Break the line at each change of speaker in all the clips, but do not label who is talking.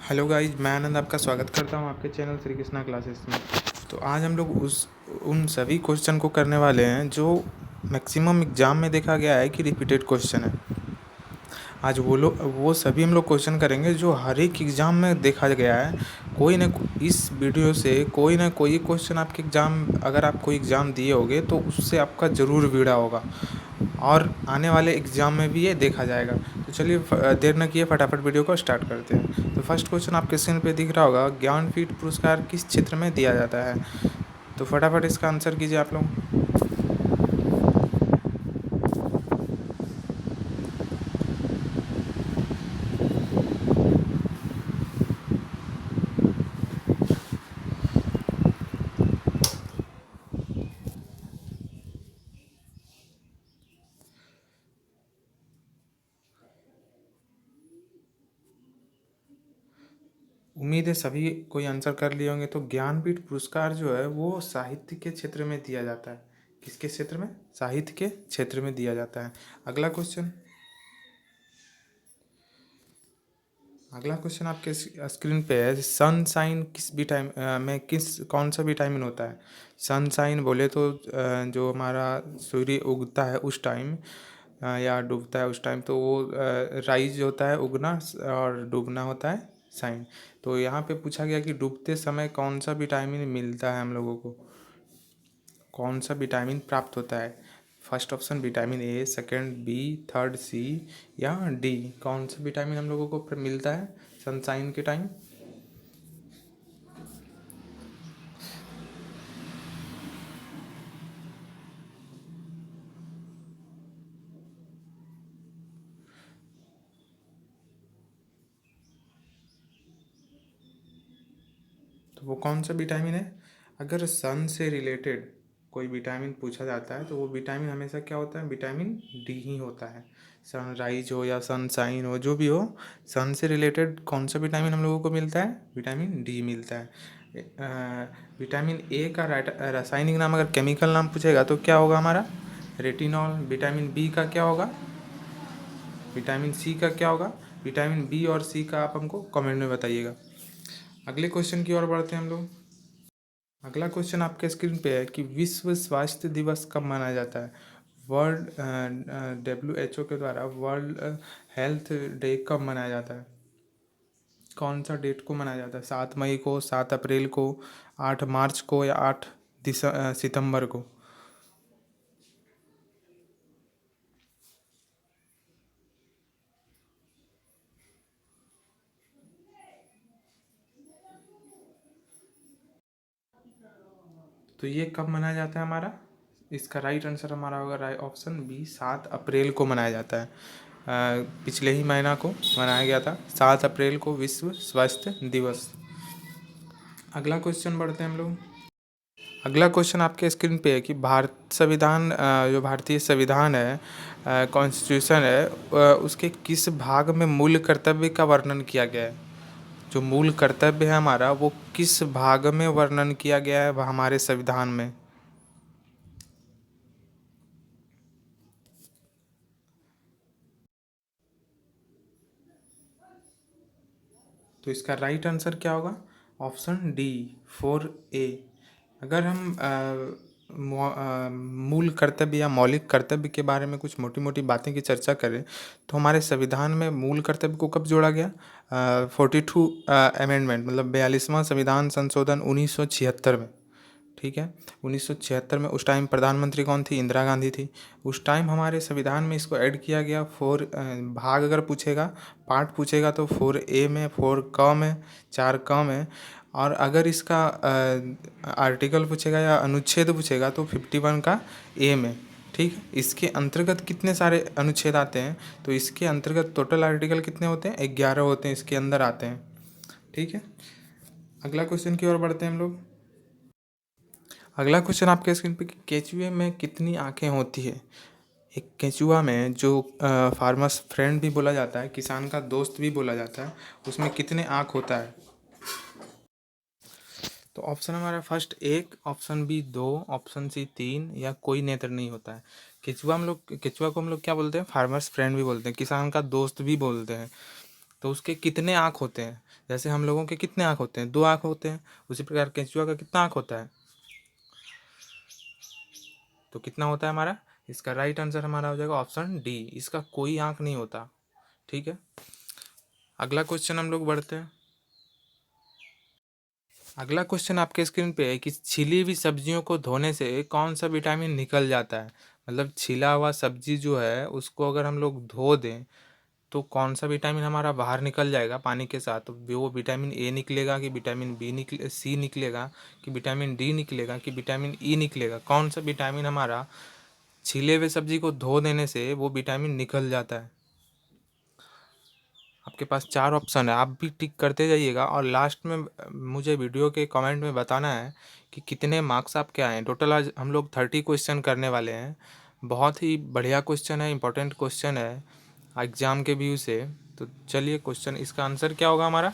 Hello guys, मैं आनंद आपका स्वागत करता हूं आपके चैनल श्री कृष्णा क्लासेस में। तो आज हम लोग उन सभी क्वेश्चन को करने वाले हैं जो मैक्सिमम एग्ज़ाम में देखा गया है कि रिपीटेड क्वेश्चन है। आज वो सभी हम लोग क्वेश्चन करेंगे जो हर एक एग्ज़ाम में देखा गया है। कोई ना इस वीडियो से कोई ना कोई क्वेश्चन आपके एग्ज़ाम, अगर आप कोई एग्ज़ाम दिए होगे तो उससे आपका ज़रूर भिड़ा होगा और आने वाले एग्ज़ाम में भी ये देखा जाएगा। तो चलिए देर न किए फटाफट वीडियो को स्टार्ट करते हैं। तो फर्स्ट क्वेश्चन आपके स्क्रीन पे दिख रहा होगा, ज्ञानपीठ पुरस्कार किस क्षेत्र में दिया जाता है? तो फटाफट इसका आंसर कीजिए आप लोग। उम्मीद है सभी कोई आंसर कर लिए होंगे। तो ज्ञानपीठ पुरस्कार जो है वो साहित्य के क्षेत्र में दिया जाता है। किसके क्षेत्र में? साहित्य के क्षेत्र में दिया जाता है। अगला क्वेश्चन अगला क्वेश्चन आपके स्क्रीन पे है, सनशाइन कौन सा विटामिन होता है? सनशाइन बोले तो जो हमारा सूर्य उगता है उस टाइम या डूबता है उस टाइम, तो वो राइज होता है उगना, और डूबना होता है साइन। तो यहाँ पे पूछा गया कि डूबते समय कौन सा विटामिन मिलता है हम लोगों को, कौन सा विटामिन प्राप्त होता है? First option vitamin A, second B, third C या डी। कौन सा विटामिन हम लोगों को मिलता है सनशाइन के टाइम? तो वो कौन सा विटामिन है? अगर सन से रिलेटेड कोई विटामिन पूछा जाता है तो वो विटामिन हमेशा क्या होता है? विटामिन डी ही होता है। सनराइज हो या सनशाइन हो, जो भी हो, सन से रिलेटेड कौन सा विटामिन हम लोगों को मिलता है? विटामिन डी मिलता है। विटामिन ए का रासायनिक नाम, अगर केमिकल नाम पूछेगा तो क्या होगा हमारा? रेटिनॉल। विटामिन बी का क्या होगा? विटामिन सी का क्या होगा? विटामिन बी और सी का आप हमको कमेंट में बताइएगा। अगले क्वेश्चन की ओर बढ़ते हैं हम लोग। अगला क्वेश्चन आपके स्क्रीन पे है कि विश्व स्वास्थ्य दिवस कब मनाया जाता है? वर्ल्ड WHO के द्वारा वर्ल्ड हेल्थ डे कब मनाया जाता है? कौन सा डेट को मनाया जाता है? 7 मई को, 7 अप्रैल को, 8 मार्च को या 8 सितंबर को? तो ये कब मनाया जाता है हमारा? इसका राइट आंसर हमारा होगा ऑप्शन बी, 7 अप्रैल को मनाया जाता है। पिछले ही महीना को मनाया गया था, 7 अप्रैल को विश्व स्वास्थ्य दिवस। अगला क्वेश्चन बढ़ते हैं हम लोग। अगला क्वेश्चन आपके स्क्रीन पे है कि जो भारतीय संविधान है, कॉन्स्टिट्यूशन है, उसके किस भाग में मूल कर्तव्य का वर्णन किया गया है? जो मूल कर्तव्य है हमारा, वो किस भाग में वर्णन किया गया है हमारे संविधान में? तो इसका राइट आंसर क्या होगा? Option D, 4A। अगर हम मूल कर्तव्य या मौलिक कर्तव्य के बारे में कुछ मोटी मोटी बातें की चर्चा करें तो हमारे संविधान में मूल कर्तव्य को कब जोड़ा गया? 42 अमेंडमेंट, मतलब 42वां संविधान संशोधन 1976 में। ठीक है, 1976 में। उस टाइम प्रधानमंत्री कौन थी? इंदिरा गांधी थी। उस टाइम हमारे संविधान में इसको ऐड किया गया। भाग अगर पूछेगा, पार्ट पूछेगा तो 4A में, 4 क में, 4 क में। और अगर इसका आर्टिकल पूछेगा या अनुच्छेद पूछेगा तो 51 का ए में। ठीक है, इसके अंतर्गत कितने सारे अनुच्छेद आते हैं? तो इसके अंतर्गत टोटल आर्टिकल कितने होते हैं? 11 होते हैं, इसके अंदर आते हैं। ठीक है, अगला क्वेश्चन की ओर बढ़ते हैं हम लोग। अगला क्वेश्चन आपके स्क्रीन पे कि केचुए में कितनी आंखें होती है? एक केचुआ में, जो फार्मर्स फ्रेंड भी बोला जाता है, किसान का दोस्त भी बोला जाता है, उसमें कितने आँख होता है? तो ऑप्शन हमारा first 1, option B 2, option C 3 या कोई नेत्र नहीं होता है। केचुआ को हम लोग क्या बोलते हैं? फार्मर्स फ्रेंड भी बोलते हैं, किसान का दोस्त भी बोलते हैं। तो उसके कितने आँख होते हैं? जैसे हम लोगों के कितने आँख होते हैं? 2 आँख होते हैं। उसी प्रकार केंचुआ का कितना आँख होता है? तो कितना होता है हमारा? इसका राइट आंसर हमारा हो जाएगा ऑप्शन डी, इसका कोई आँख नहीं होता। ठीक है, अगला क्वेश्चन हम लोग बढ़ते हैं। अगला क्वेश्चन आपके स्क्रीन पे है कि छिली हुई सब्जियों को धोने से कौन सा विटामिन निकल जाता है? मतलब छिला हुआ सब्जी जो है उसको अगर हम लोग धो दें तो कौन सा विटामिन हमारा बाहर निकल जाएगा पानी के साथ? तो वो विटामिन ए निकलेगा कि विटामिन बी निकले, सी निकलेगा कि विटामिन डी निकलेगा कि विटामिन ई निकलेगा? कौन सा विटामिन हमारा छिले हुए सब्जी को धो देने से वो विटामिन निकल जाता है? आपके पास 4 ऑप्शन है, आप भी टिक करते जाइएगा और लास्ट में मुझे वीडियो के कमेंट में बताना है कि कितने मार्क्स आपके आए हैं। टोटल आज हम लोग 30 क्वेश्चन करने वाले हैं। बहुत ही बढ़िया क्वेश्चन है, इंपॉर्टेंट क्वेश्चन है एग्ज़ाम के व्यू से। तो चलिए क्वेश्चन, इसका आंसर क्या होगा हमारा?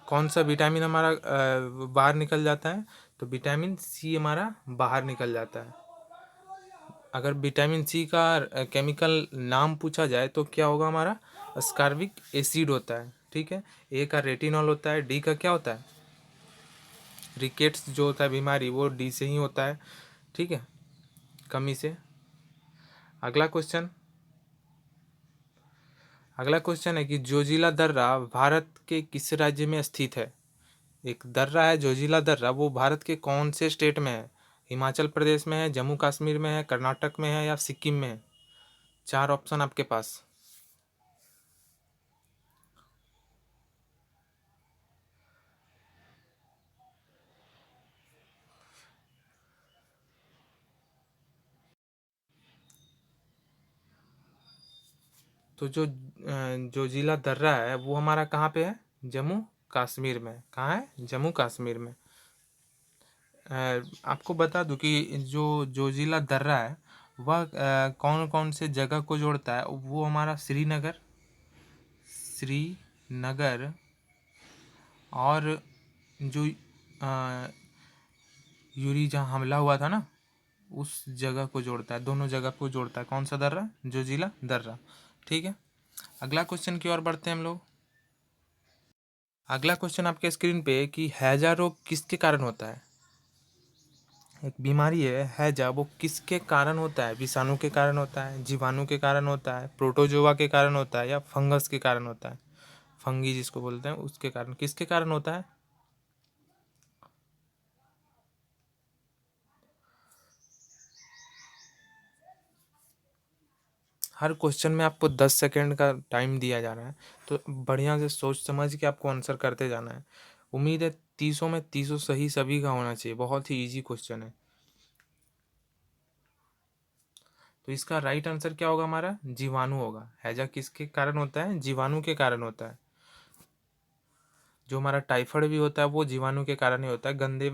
कौन सा विटामिन हमारा बाहर निकल जाता है? तो विटामिन सी हमारा बाहर निकल जाता है। अगर विटामिन सी का केमिकल नाम पूछा जाए तो क्या होगा हमारा? अस्कॉर्बिक एसिड होता है। ठीक है, ए का रेटिनॉल होता है, डी का क्या होता है? रिकेट्स जो होता है बीमारी, वो डी से ही होता है। ठीक है, कमी से। अगला क्वेश्चन, अगला क्वेश्चन है कि जोजिला दर्रा भारत के किस राज्य में स्थित है? एक दर्रा है जोजिला दर्रा, वो भारत के कौन से स्टेट में है? हिमाचल प्रदेश में है, जम्मू कश्मीर में है, कर्नाटक में है या सिक्किम में है? 4 ऑप्शन आपके पास। तो जो जिला दर्रा है वो हमारा कहाँ पे है? जम्मू कश्मीर में। कहाँ है? जम्मू कश्मीर में। आपको बता दूं कि जो जिला दर्रा है वह कौन कौन से जगह को जोड़ता है? वो हमारा श्रीनगर, श्रीनगर और जो यूरी जहाँ हमला हुआ था ना, उस जगह को जोड़ता है, दोनों जगह को जोड़ता है। कौन सा दर्रा? जो जिला दर्रा। ठीक है, अगला क्वेश्चन की ओर बढ़ते हैं हम लोग। अगला क्वेश्चन आपके स्क्रीन पे कि हैजा रोग किसके कारण होता है? एक बीमारी है हैजा, वो किसके कारण होता है? विषाणु के कारण होता है, जीवाणु के कारण होता है, प्रोटोजोआ के कारण होता है या फंगस के कारण होता है? फंगी जिसको बोलते हैं उसके कारण, किसके कारण होता है? हर क्वेश्चन में आपको 10 सेकेंड का टाइम दिया जा रहा है, तो बढ़िया से सोच समझ के आपको आंसर करते जाना है। उम्मीद है 30 में 30 सही सभी का होना चाहिए, बहुत ही इजी क्वेश्चन है। तो इसका राइट आंसर क्या होगा हमारा? जीवाणु होगा। हैजा किसके कारण होता है? जीवाणु के कारण होता है। जो हमारा टाइफाइड भी होता है वो जीवाणु के कारण ही होता है, गंदे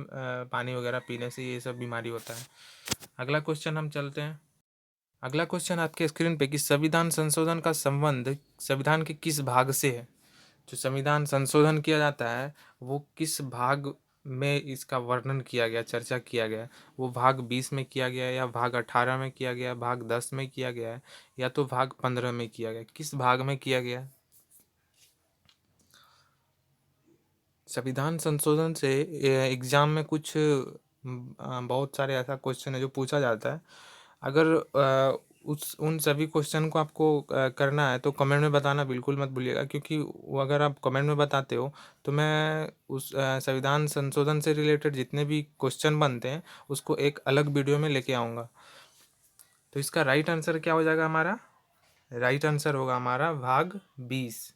पानी वगैरह पीने से ये सब बीमारी होता है। अगला क्वेश्चन हम चलते हैं। अगला क्वेश्चन आपके स्क्रीन पे कि संविधान संशोधन का संबंध संविधान के किस भाग से है? जो संविधान संशोधन किया जाता है वो किस भाग में इसका वर्णन किया गया, चर्चा किया गया? वो भाग 20 में किया गया है या भाग 18 में किया गया है, भाग 10 में किया गया है या तो भाग 15 में किया गया? किस भाग में किया गया है? संविधान संशोधन से एग्जाम में कुछ बहुत सारे ऐसा क्वेश्चन है जो पूछा जाता है। अगर उस उन सभी क्वेश्चन को आपको करना है तो कमेंट में बताना बिल्कुल मत भूलिएगा, क्योंकि वो अगर आप कमेंट में बताते हो तो मैं उस संविधान संशोधन से रिलेटेड जितने भी क्वेश्चन बनते हैं उसको एक अलग वीडियो में लेके आऊँगा। तो इसका राइट आंसर क्या हो जाएगा हमारा? राइट आंसर होगा हमारा भाग 20।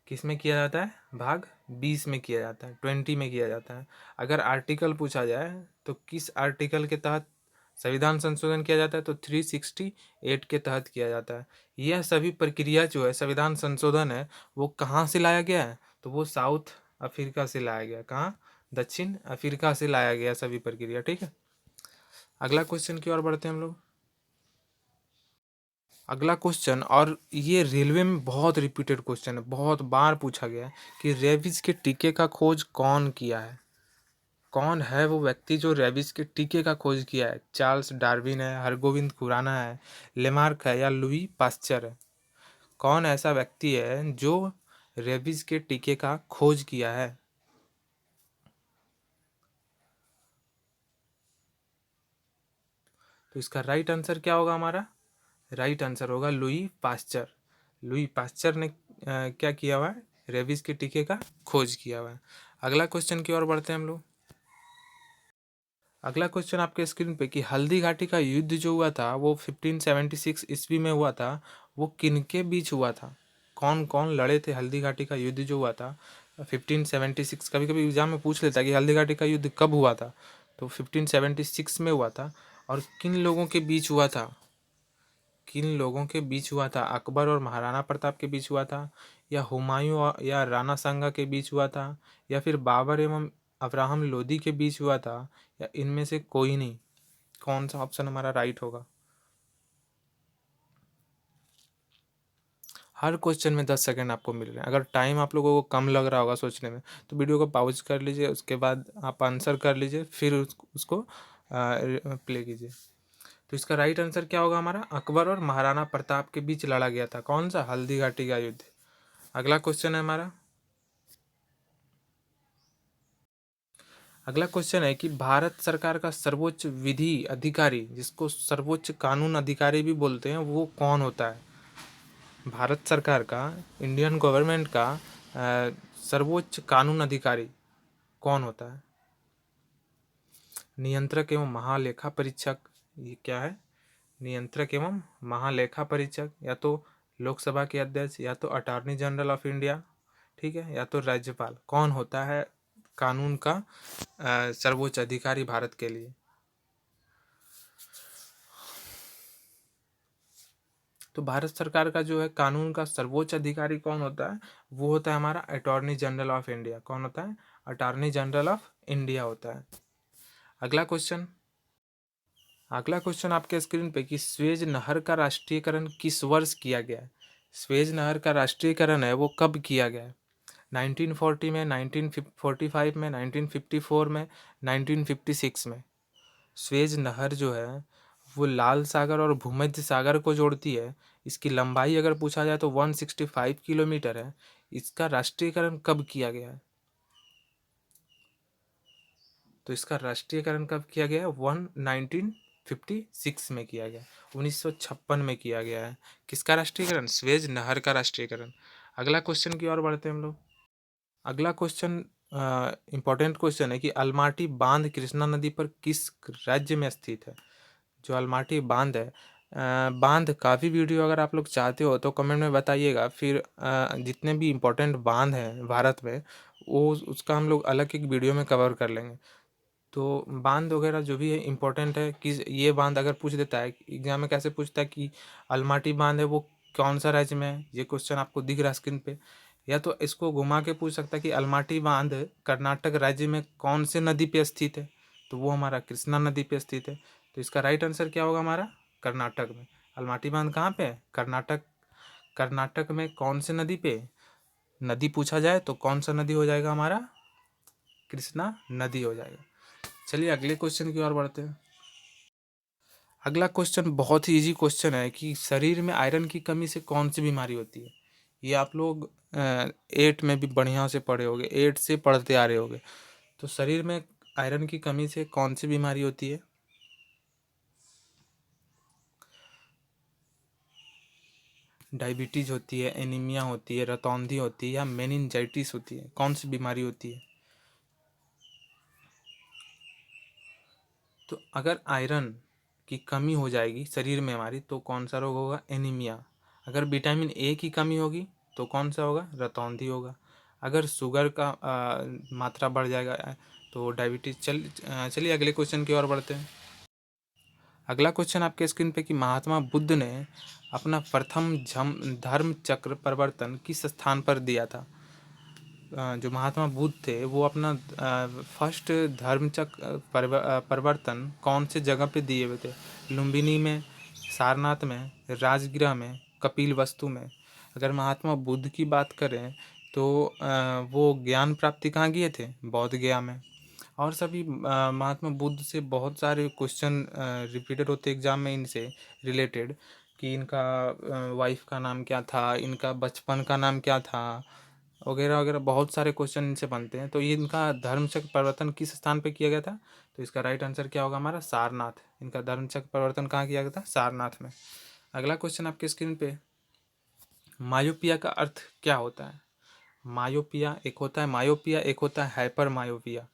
किस में किया जाता है? भाग 20 में किया जाता है, 20 में किया जाता है। अगर आर्टिकल पूछा जाए तो किस आर्टिकल के तहत संविधान संशोधन किया जाता है? तो 368 के तहत किया जाता है। यह सभी प्रक्रिया जो है संविधान संशोधन है वो कहाँ से लाया गया है? तो वो साउथ अफ्रीका से लाया गया। कहाँ? दक्षिण अफ्रीका से लाया गया सभी प्रक्रिया। ठीक है, अगला क्वेश्चन की ओर बढ़ते हैं हम लोग। अगला क्वेश्चन, और ये रेलवे में बहुत रिपीटेड क्वेश्चन है, बहुत बार पूछा गया है कि रेबीज के टीके का खोज कौन किया है? कौन है वो व्यक्ति जो रेबीज के टीके का खोज किया है? चार्ल्स डार्विन है, हरगोविंद खुराना है, लेमार्क है या लुई पास्चर है? कौन ऐसा व्यक्ति है जो रेबीज के टीके का खोज किया है? तो इसका राइट आंसर क्या होगा हमारा? राइट आंसर होगा लुई पास्चर। लुई पास्चर ने क्या किया हुआ है? रेबीज के टीके का खोज किया हुआ है। अगला क्वेश्चन की ओर बढ़ते हैं हम लोग। अगला क्वेश्चन आपके स्क्रीन पे कि हल्दी घाटी का युद्ध जो हुआ था वो 1576 ईस्वी में हुआ था, वो किनके बीच हुआ था? कौन कौन लड़े थे? हल्दी घाटी का युद्ध जो हुआ था 1576, कभी कभी एग्जाम में पूछ लेता है कि हल्दी घाटी का युद्ध कब हुआ था, तो 1576 में हुआ था। और किन लोगों के बीच हुआ था? किन लोगों के बीच हुआ था? अकबर और महाराणा प्रताप के बीच हुआ था, या या राणा सांगा के बीच हुआ था, या फिर बाबर एवं अब्राहम लोदी के बीच हुआ था, या इनमें से कोई नहीं? कौन सा ऑप्शन हमारा राइट होगा? हर क्वेश्चन में 10 सेकंड आपको मिल रहे हैं। अगर टाइम आप लोगों को कम लग रहा होगा सोचने में, तो वीडियो को पॉज कर लीजिए, उसके बाद आप आंसर कर लीजिए, फिर उसको प्ले कीजिए। तो इसका राइट आंसर क्या होगा हमारा? अकबर और महाराणा प्रताप के बीच लड़ा गया था। कौन सा? हल्दी घाटी का युद्ध। अगला क्वेश्चन है हमारा। अगला क्वेश्चन है कि भारत सरकार का सर्वोच्च विधि अधिकारी, जिसको सर्वोच्च कानून अधिकारी भी बोलते हैं, वो कौन होता है? भारत सरकार का, इंडियन गवर्नमेंट का सर्वोच्च कानून अधिकारी कौन होता है? नियंत्रक एवं महालेखा परीक्षक, ये क्या है? नियंत्रक एवं महालेखा परीक्षक, या तो लोकसभा के अध्यक्ष, या तो अटॉर्नी जनरल ऑफ इंडिया, ठीक है, या तो राज्यपाल। कौन होता है कानून का सर्वोच्च अधिकारी भारत के लिए? तो भारत सरकार का जो है कानून का सर्वोच्च अधिकारी कौन होता है? वो होता है हमारा अटॉर्नी जनरल ऑफ इंडिया। कौन होता है? अटॉर्नी जनरल ऑफ इंडिया होता है। अगला क्वेश्चन। अगला क्वेश्चन आपके स्क्रीन पे कि स्वेज नहर का राष्ट्रीयकरण किस वर्ष किया गया है? स्वेज नहर का राष्ट्रीयकरण है वो कब किया गया है? 1940 में, 1945 में, 1954 में, 1956 में? स्वेज नहर जो है वो लाल सागर और भूमध्य सागर को जोड़ती है। इसकी लंबाई अगर पूछा जाए तो 165 किलोमीटर है। इसका राष्ट्रीयकरण कब किया गया है? तो इसका राष्ट्रीयकरण कब किया गया है? 1956 में किया गया, 1956 में किया गया है। किसका राष्ट्रीयकरण? स्वेज नहर का राष्ट्रीयकरण। अगला क्वेश्चन की ओर बढ़ते हैं हम लोग। अगला क्वेश्चन इंपॉर्टेंट क्वेश्चन है कि अलमाटी बांध कृष्णा नदी पर किस राज्य में स्थित है? जो अलमाटी बांध है, बांध का भी वीडियो अगर आप लोग चाहते हो तो कमेंट में बताइएगा। फिर जितने भी इम्पोर्टेंट बांध हैं भारत में, वो उसका हम लोग अलग एक वीडियो में कवर कर लेंगे। तो बांध वगैरह जो भी है इम्पोर्टेंट है कि ये बांध अगर पूछ देता है एग्जाम में, कैसे पूछता है कि अलमाटी बांध है वो कौन सा राज्य में है, ये क्वेश्चन आपको दिख रहा है स्क्रीन पे। या तो इसको घुमा के पूछ सकता है कि अलमाटी बांध कर्नाटक राज्य में कौन से नदी पे स्थित है, तो वो हमारा कृष्णा नदी पे स्थित है। तो इसका राइट आंसर क्या होगा हमारा? कर्नाटक में। अलमाटी बांध कहाँ पे है? कर्नाटक। कर्नाटक में कौन से नदी पे? नदी पूछा जाए तो कौन सा नदी हो जाएगा हमारा? कृष्णा नदी हो जाएगा। चलिए अगले क्वेश्चन की ओर बढ़ते हैं। अगला क्वेश्चन बहुत ही इजी क्वेश्चन है कि शरीर में आयरन की कमी से कौन सी बीमारी होती है? ये आप लोग 8 में भी बढ़िया से पढ़े होगे, 8 से पढ़ते आ रहे होगे। तो शरीर में आयरन की कमी से कौन सी बीमारी होती है? डायबिटीज होती है, एनीमिया होती है, रतौंधी होती है, या मेनिंजाइटिस होती है? कौन सी बीमारी होती है? तो अगर आयरन की कमी हो जाएगी शरीर में हमारी तो कौन सा रोग होगा? एनीमिया। अगर विटामिन ए की कमी होगी तो कौन सा होगा? रतौंधी होगा। अगर शुगर का मात्रा बढ़ जाएगा तो डायबिटीज। चलिए अगले क्वेश्चन की ओर बढ़ते हैं। अगला क्वेश्चन आपके स्क्रीन पे कि महात्मा बुद्ध ने अपना प्रथम धर्म चक्र परिवर्तन किस स्थान पर दिया था? जो महात्मा बुद्ध थे वो अपना फर्स्ट धर्मचक्र परिवर्तन कौन से जगह पे दिए हुए थे? लुम्बिनी में, सारनाथ में, राजगृह में, कपिल वस्तु में? अगर महात्मा बुद्ध की बात करें तो वो ज्ञान प्राप्ति कहाँ किए थे? बौद्ध गया में। और सभी महात्मा बुद्ध से बहुत सारे क्वेश्चन रिपीटेड होते एग्जाम में इनसे रिलेटेड, कि इनका वाइफ का नाम क्या था, इनका बचपन का नाम क्या था, वगैरह वगैरह बहुत सारे क्वेश्चन इनसे बनते हैं। तो ये इनका धर्मचक्र परिवर्तन किस स्थान पे किया गया था? तो इसका राइट आंसर क्या होगा हमारा? सारनाथ। इनका धर्मचक्र परिवर्तन कहाँ किया गया था? सारनाथ में। अगला क्वेश्चन आपके स्क्रीन पे, मायोपिया का अर्थ क्या होता है? मायोपिया एक होता है, मायोपिया एक होता है हाइपर मायोपिया।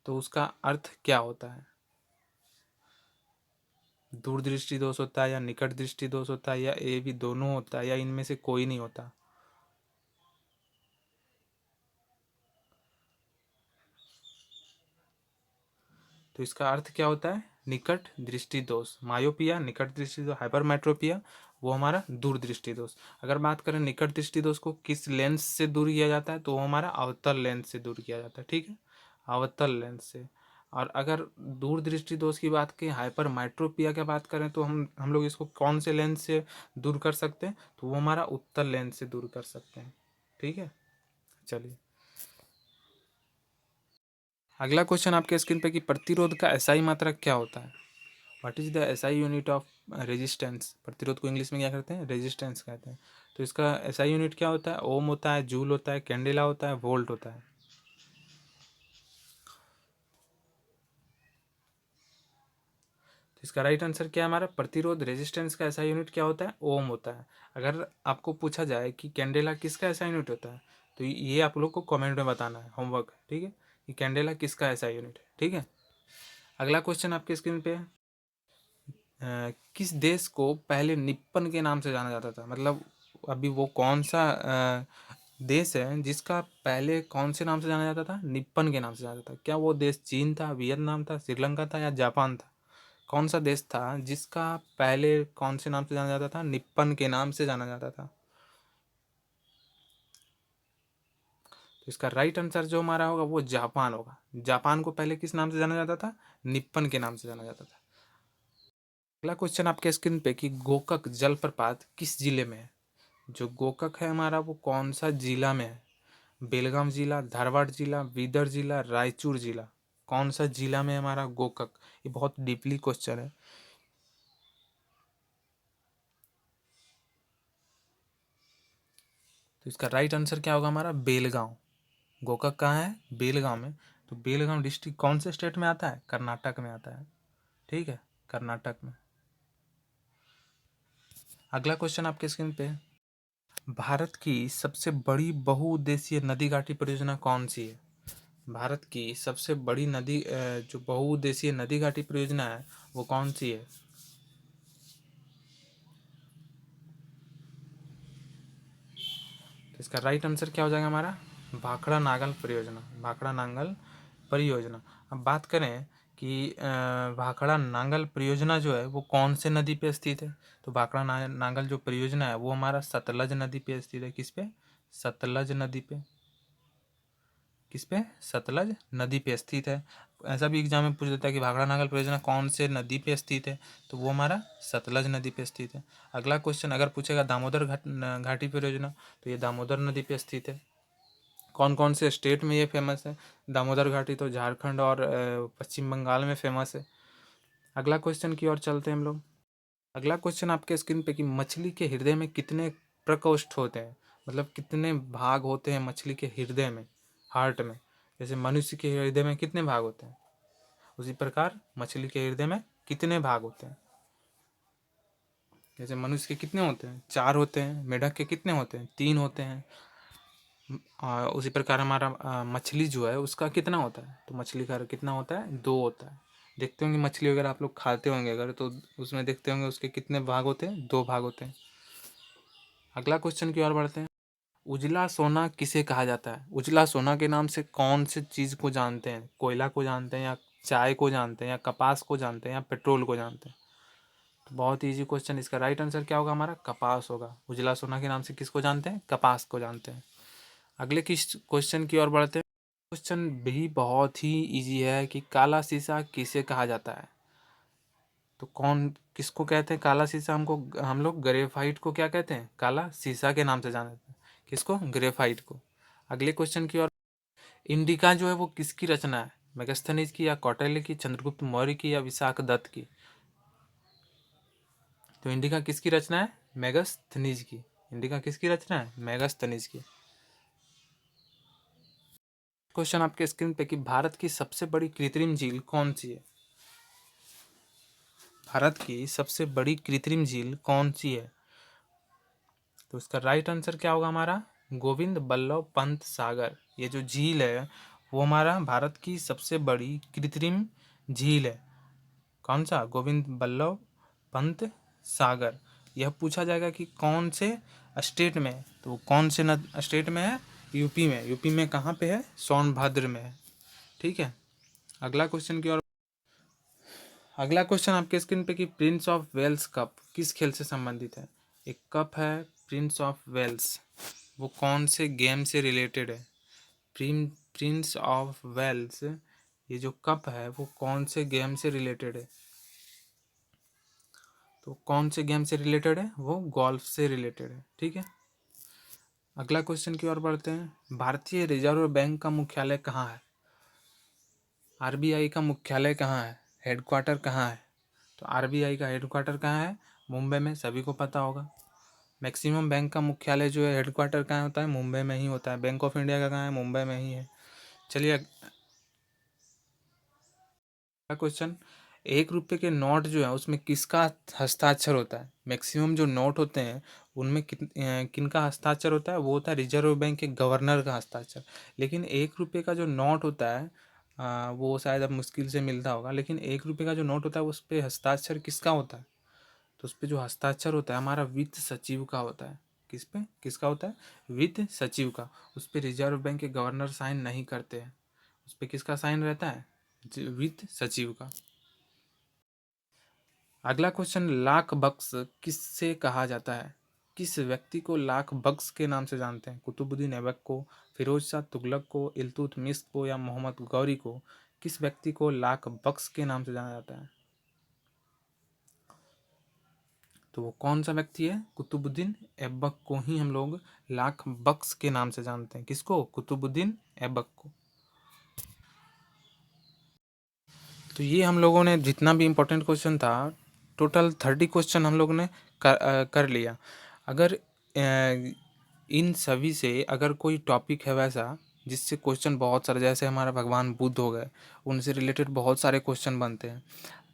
तो उसका अर्थ क्या होता है? दूरदृष्टि दोष होता है, या निकट दृष्टि दोष होता है, या ये भी दोनों होता है, या इनमें से कोई नहीं होता? तो इसका अर्थ क्या होता है? निकट दृष्टि दोष। मायोपिया निकट दृष्टि दोष, हाइपरमेट्रोपिया वो हमारा दूर दृष्टि दोष। अगर बात करें निकट दृष्टि दोष को किस लेंस से दूर किया जाता है, तो वो हमारा अवतल लेंस से दूर किया जाता है। ठीक है, अवतल लेंस से। और अगर दूर दृष्टि दोष की बात करें, हाइपरमेट्रोपिया की बात करें, तो हम लोग इसको कौन से लेंस से दूर कर सकते हैं? तो वो हमारा उत्तल लेंस से दूर कर सकते हैं। ठीक है, चलिए अगला क्वेश्चन आपके स्क्रीन पे कि प्रतिरोध का एसआई मात्रक क्या होता है? What is the SI unit of resistance? प्रतिरोध को इंग्लिश में क्या करते हैं? रेजिस्टेंस कहते हैं। तो इसका एसआई यूनिट क्या होता है? ओम होता है, जूल होता है, कैंडेला होता है, वोल्ट होता है। तो इसका राइट आंसर क्या है हमारा? प्रतिरोध रेजिस्टेंस का एसआई यूनिट क्या होता है? ओम होता है। अगर आपको पूछा जाए कि कैंडेला किसका एसआई यूनिट होता है, तो ये आप लोग को कमेंट में बताना है, होमवर्क। ठीक है, कि कैंडेला किसका एसआई यूनिट है। ठीक है, अगला क्वेश्चन आपके स्क्रीन पे है, किस देश को पहले निप्पन के नाम से जाना जाता था? मतलब अभी वो कौन सा देश है जिसका पहले कौन से नाम से जाना जाता था? निप्पन के नाम से जाना जाता था। क्या वो देश चीन था, वियतनाम था, श्रीलंका था, या जापान था? कौन सा देश था जिसका पहले कौन से नाम से जाना जाता था? निप्पन के नाम से जाना जाता था। तो इसका राइट आंसर जो हमारा होगा वो जापान होगा। जापान को पहले किस नाम से जाना जाता था? निप्पन के नाम से जाना जाता था। अगला क्वेश्चन आपके स्क्रीन पे कि गोकक जलप्रपात किस जिले में है? जो गोकक है हमारा वो कौन सा जिला में है? बेलगाम जिला, धारवाड़ जिला, बीदर जिला, रायचूर जिला। कौन सा जिला में है हमारा गोकक? ये बहुत डीपली क्वेश्चन है। तो इसका राइट आंसर क्या होगा हमारा? बेलगांव। गोकक कहाँ है? बेलगांव में। तो बेलगांव डिस्ट्रिक्ट कौन से स्टेट में आता है? कर्नाटक में आता है। ठीक है, कर्नाटक में। अगला क्वेश्चन आपके स्क्रीन पे, भारत की सबसे बड़ी बहुउद्देशीय नदी घाटी परियोजना कौन सी है? भारत की सबसे बड़ी नदी जो बहुउद्देशीय नदी घाटी परियोजना है वो कौन सी है? तो इसका राइट आंसर क्या हो जाएगा हमारा? भाखड़ा नागल परियोजना। भाखड़ा नांगल परियोजना। अब बात करें कि भाखड़ा नांगल परियोजना जो है वो कौन से नदी पे स्थित है? तो भाखड़ा नांगल जो परियोजना है वो हमारा सतलज नदी पे स्थित है। किस पे? सतलज नदी पे। किस पे? सतलज नदी पे स्थित है। ऐसा भी एग्जाम में पूछ देता है कि भाखड़ा नागल परियोजना कौन से नदी पे स्थित है, तो वो हमारा सतलज नदी पे स्थित है। अगला क्वेश्चन अगर पूछेगा दामोदर घाटी परियोजना, तो ये दामोदर नदी पे स्थित है। कौन कौन से स्टेट में ये फेमस है? दामोदर घाटी तो झारखंड और पश्चिम बंगाल में फेमस है। अगला क्वेश्चन की ओर चलते हैं हम लोग। अगला क्वेश्चन आपके स्क्रीन पे कि मछली के हृदय में कितने प्रकोष्ठ होते हैं? मतलब कितने भाग होते हैं मछली के हृदय में, हार्ट में? जैसे मनुष्य के हृदय में कितने भाग होते हैं, उसी प्रकार मछली के हृदय में कितने भाग होते हैं? जैसे मनुष्य के कितने होते हैं? 4 होते हैं। मेढक के कितने होते हैं? 3 होते हैं। उसी प्रकार हमारा मछली जो है उसका कितना होता है? तो मछली का कितना होता है? 2 होता है। देखते होंगे मछली वगैरह आप लोग खाते होंगे अगर, तो उसमें देखते होंगे उसके कितने भाग होते हैं? 2 भाग होते हैं। अगला क्वेश्चन की ओर बढ़ते हैं। उजला सोना किसे कहा जाता है? उजला सोना के नाम से कौन से चीज़ को जानते हैं? कोयला को जानते हैं, या चाय को जानते हैं, या कपास को जानते हैं, या पेट्रोल को जानते हैं? तो बहुत ईजी क्वेश्चन। इसका राइट आंसर क्या होगा हमारा? कपास होगा। उजला सोना के नाम से किसको जानते हैं? कपास को जानते हैं। अगले किस क्वेश्चन की ओर बढ़ते हैं। क्वेश्चन भी बहुत ही इजी है कि काला शीशा किसे कहा जाता है? तो कौन किसको कहते हैं काला शीशा? हम लोग ग्रेफाइट को क्या कहते हैं? काला शीशा के नाम से जानते हैं। किसको? ग्रेफाइट को। अगले क्वेश्चन की ओर, इंडिका जो है वो किसकी रचना है? मेगास्थनीज की, या कौटिल्य की, चंद्रगुप्त मौर्य की, या विशाखदत्त की? तो इंडिका किसकी रचना है? मेगास्थनीज की। इंडिका किसकी रचना है? मेगास्थनीज की। क्वेश्चन आपके स्क्रीन पे कि भारत की सबसे बड़ी कृत्रिम झील कौन सी है? भारत की सबसे बड़ी कृत्रिम झील कौन सी है? तो इसका राइट आंसर क्या होगा हमारा? गोविंद बल्लभ पंत सागर। ये जो झील है वो हमारा भारत की सबसे बड़ी कृत्रिम झील है। कौन सा? गोविंद बल्लभ पंत सागर। यह पूछा जाएगा कि कौन से स्टेट में है, तो कौन से स्टेट में है? यूपी में। यूपी में कहाँ पे है? सोनभद्र में है। ठीक है, अगला क्वेश्चन की ओर। अगला क्वेश्चन आपके स्क्रीन पे कि प्रिंस ऑफ वेल्स कप किस खेल से संबंधित है? एक कप है प्रिंस ऑफ वेल्स, वो कौन से गेम से रिलेटेड है? प्रिंस ऑफ वेल्स, ये जो कप है वो कौन से गेम से रिलेटेड है? तो कौन से गेम से रिलेटेड है? वो गोल्फ से रिलेटेड है। ठीक है, अगला क्वेश्चन की ओर बढ़ते हैं। भारतीय रिजर्व बैंक का मुख्यालय कहाँ है? आरबीआई का मुख्यालय कहाँ है? हेडक्वार्टर कहाँ है? तो आरबीआई का हेडक्वार्टर कहाँ है? मुंबई में, सभी को पता होगा। मैक्सिमम बैंक का मुख्यालय जो है हेडक्वार्टर कहाँ होता है? मुंबई में ही होता है। बैंक ऑफ इंडिया का कहाँ है? मुंबई में ही है। चलिए अगला क्वेश्चन। 1 रुपये के नोट जो है उसमें किसका हस्ताक्षर होता है? मैक्सिमम जो नोट होते हैं उनमें किनका हस्ताक्षर होता है? वो होता है रिजर्व बैंक के गवर्नर का हस्ताक्षर। लेकिन 1 रुपये का जो नोट होता है वो शायद अब मुश्किल से मिलता होगा, लेकिन 1 रुपये का जो नोट होता है उस पर हस्ताक्षर किसका होता है? तो उस पर जो हस्ताक्षर होता है हमारा वित्त सचिव का होता है। किस पे? किसका होता है? वित्त सचिव का। उस पर रिजर्व बैंक के गवर्नर साइन नहीं करते हैं। उस पर किसका साइन रहता है? वित्त सचिव का। अगला क्वेश्चन, लाख बक्स किससे कहा जाता है? किस व्यक्ति को लाख बक्स के नाम से जानते हैं? कुतुबुद्दीन ऐबक को, फिरोज शाह तुगलक को, इल्तुतमिश को या मोहम्मद गौरी को? किस व्यक्ति को लाख बक्स के नाम से जाना जाता है? तो वो कौन सा व्यक्ति है? कुतुबुद्दीन ऐबक को ही हम लोग लाख बक्स के नाम से जानते हैं। किसको? कुतुबुद्दीन ऐबक को। तो ये हम लोगों ने जितना भी इम्पोर्टेंट क्वेश्चन था, टोटल 30 क्वेश्चन हम लोगों ने कर लिया। अगर इन सभी से अगर कोई टॉपिक है वैसा जिससे क्वेश्चन बहुत सारे, जैसे हमारा भगवान बुद्ध हो गए, उनसे रिलेटेड बहुत सारे क्वेश्चन बनते हैं।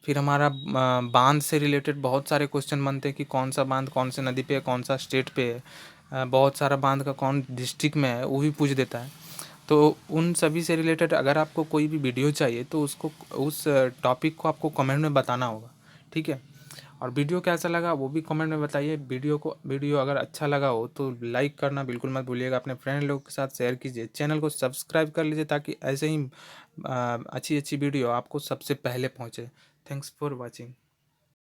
फिर हमारा बांध से रिलेटेड बहुत सारे क्वेश्चन बनते हैं कि कौन सा बांध कौन से नदी पे है, कौन सा स्टेट पे है, बहुत सारा बांध का कौन डिस्ट्रिक्ट में है, वो भी पूछ देता है। तो उन सभी से रिलेटेड अगर आपको कोई भी वीडियो चाहिए तो उसको, उस टॉपिक को आपको कमेंट में बताना होगा। ठीक है, और वीडियो कैसा लगा वो भी कमेंट में बताइए। वीडियो अगर अच्छा लगा हो तो लाइक करना बिल्कुल मत भूलिएगा। अपने फ्रेंड लोग के साथ शेयर कीजिए। चैनल को सब्सक्राइब कर लीजिए ताकि ऐसे ही अच्छी अच्छी वीडियो आपको सबसे पहले पहुँचे। Thanks for watching.